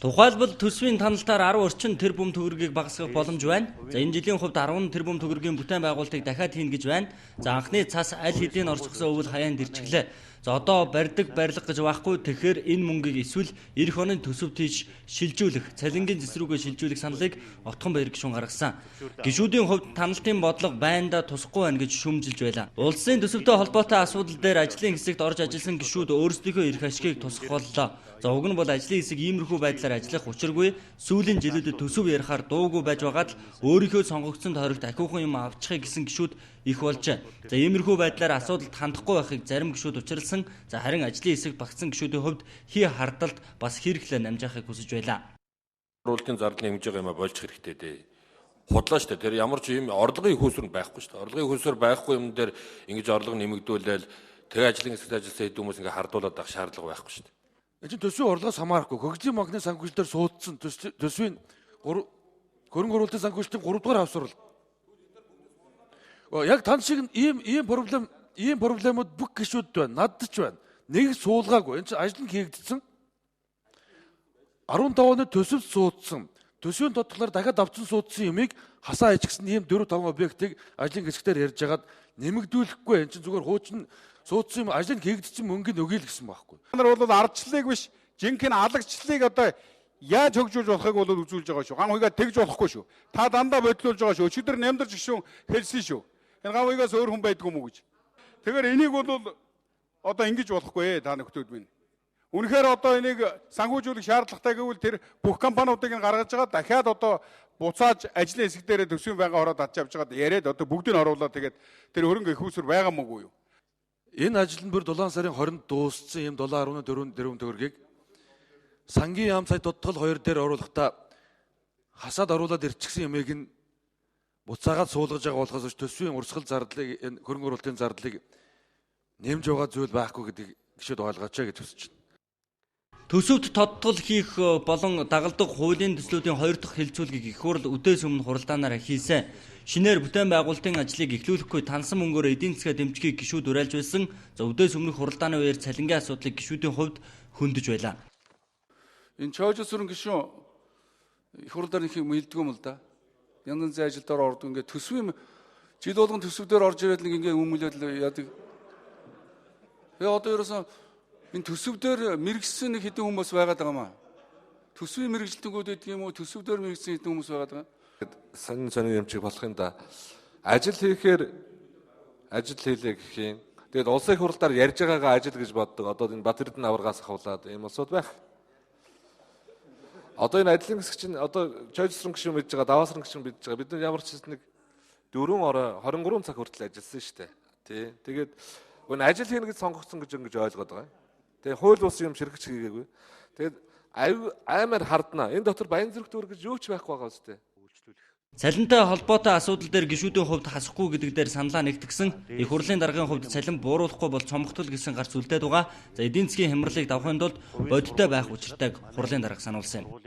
Тухайлбал төсвийн таналтаар 10 орчим тэрбум төгрөгийг багасгах боломж байна. За энэ жилийн хувьд 10 тэрбум төгрөгийн бүтээн байгуулалтыг дахиад хийнэ гэж байна. За анхны цас аль хэдийн орчихсон өвөл хаяанд ирчихлээ. За одоо барьдаг барилга гэж байхгүй тэгэхээр энэ мөнгийг эсвэл эх оны төсөвт хийж шилжүүлэх, цалингийн зэсрүүгээ шилжүүлэх саналыг Отхон баяр гишүүн гаргасан. Гишүүдийн хувьд таналтын бодлого байндаа тусахгүй байна гэж шүүмжилж байлаа. Улсын төсөвтэй холбоотой асуудал дээр ажлын хэсэгт орж ажилласан гишүүд өөрсдийнхөө эрх ашгийг тусгахоллоо. За уг нь бол ажлын хэсэг иймэрхүү байдлаар ажиллах учиргүй, сүүлийн жилүүдэд төсөв ярихаар дуугүй байж байгаад өөрийнхөө сонгогдсон тойрогт ахиухан юм авчихъя гэсэн гишүүд их болж. За иймэрхүү байдлаар асуудалд хандахгүй байхыг зарим гишүүд учирлсан. За харин ажлын хэсэг багтсан гишүүдийн хувьд хий хардалд бас хэрэглээ намжаахыг хүсэж байлаа. Оруулалтын зардлын хэмжээ юм болж хэрэгтэй дээ. Худлаа шүү дээ. Тэр ямар ч юм орлогын хөөсөр байхгүй шүү дээ. Орлогын хөөсөр байхгүй юм дээр ингэж орлого нэмэгдүүлээл тэг ажлын хэсэгт ажилласан хэд хүмүүс ингээ хардуулаад авах шаардлага байхгүй шүү дээ. Энэ төсвийн урлагаас хамаарахгүй хөгжлийн банкны санхүүжилтээр суудсан төсвийн хөрөнгө оруулалтын санхүүжилтийн 3 дугаар хавсрал. Яг тань шиг ийм проблемууд бүх гишүүдэд байна. Надад ч байна. Нэг суулгаагүй. Энэ чинь ажил нь хийгдсэн. 15 оны төсөвт суудсан. Төсвийн тодглоор дахиад авсан суудсан юмыг хасаа ичгсэн ийм 4-5 объектыг ажлын хэсгээр ярьж хагаад нэмэгдүүлэхгүй. Энэ чинь зүгээр хуучин суудсан юм ажил нь хийгдсэн мөнгөний өгөөл гэсэн байхгүй. Та нар бол ардчлалыг биш жинхэнэ алагчлалыг одоо яаж хөгжүүлж болохыг бол үзүүлж байгаа шүү. Ган хуйгаа тэгж болохгүй шүү. Та дандаа бодлуулж байгаа шүү. Өчигдөр нямдарч гişүүн хэлсэн шүү. Энэ ган хуйгаас өөр хүн байдгүй мүү гэж. Тэгэхээр энийг бол одоо ингэж болохгүй та нөхдүүд минь. Үнэхээр одоо энийг санхүүжүүлэх шаардлагатай гэвэл тэр бүх компаниудыг гаргаж байгаа дахиад одоо буцааж ажлын хэсэг дээр төсвийн байнга ороод авч явж байгаа яриад одоо бүгдийг нь оруулаад тэгээд тэр хөрөнгө их усүр байгаа мөгүй юу? Энэ ажил нь бүр 7 сарын 20-нд дууссан юм 7.4 тэрбум төгрөгийг сангийн яам сая тодтол 2 дээр оруулахдаа хасаад оруулаад ирчихсэн юмыг нь буцаагаад суулгаж байгаа болохоос төсвийн урсгал зардлыг хөрөнгө оруулалтын зардлыг нэмж байгаа зүйл байхгүй гэдгийг гişүүд ойлгооч гэж хүсэж байна. Төсөвт тодтол хийх болон дагалдах хуулийн төслүүдийн 2 дахь хилцүүлгийг их хурл үдээс өмнө хуралдаанаар хийсэн. Шинээр бүтээн байгуулалтын ажлыг эхлүүлэхгүй тансан мөнгөөр эдийн засгаа дэмжихийг гишүүд уриалж байсан. За үдээс өмнөх хуралдааны үеэр цалингийн асуудлыг гишүүдийн хувьд хөндөж байлаа. Энэ чойжсрын гишүүн их хурлаар их юм хэлдэг юм л да. Янз янзын ажилдаар ордог ингээд төсвийн жил болгон төсвдөр орж ирээд нэг ингээд өмөлөд яадаг. Тэгээ одоо ерөөсөн энэ төсвдөр мэрэгсэн нэг хэдэн хүмүүс байгаад байгаа маа. Төсвийн мэрэгжилтэнгүүд гэдэг юм уу, төсвдөр мэрэгсэн хэдэн хүмүүс байгаад байгаа. Сонин юмчиг болох юм да. Ажил хийхээр ажил хийлээ гэх юм. Тэгээд улсын их хурлаар ярьж байгаагаа ажил гэж боддог. Одоо энэ Бат Эрдэнэ аваргаас ахуулаад ийм усуд байх. Одоо энэ ажлын хэсэг чинь одоо чойжсрын гишүүн мэдж байгаа, даваасрын гишүүн мэдж байгаа. Бид нар ямар ч нэг 4 орой 23 цаг хүртэл ажилласан шүү дээ. Тий. Тэгээд энэ ажил хийнэ гэж сонгогдсон гэж ингэж ойлгоод байгаа. Тэгээ хууль бус юм ширхэж хийгээгүй. Тэгээд аймаар хардна. Энэ дотор баян зэрэг төр гэж юу ч байхгүй байгаа үстэй. Цалинтай холбоотой асуудал дээр гишүүдийн хувьд хасахгүй гэдэг дээр саналаа нэгтгэсэн. Их хурлын даргын хувьд цалин бууруулахгүй бол цомгтол гэсэн гарц үлдээд байгаа. За эдийн засгийн хямралыг давахын тулд бодиттой байх учиртайг хурлын дарга сануулсан юм.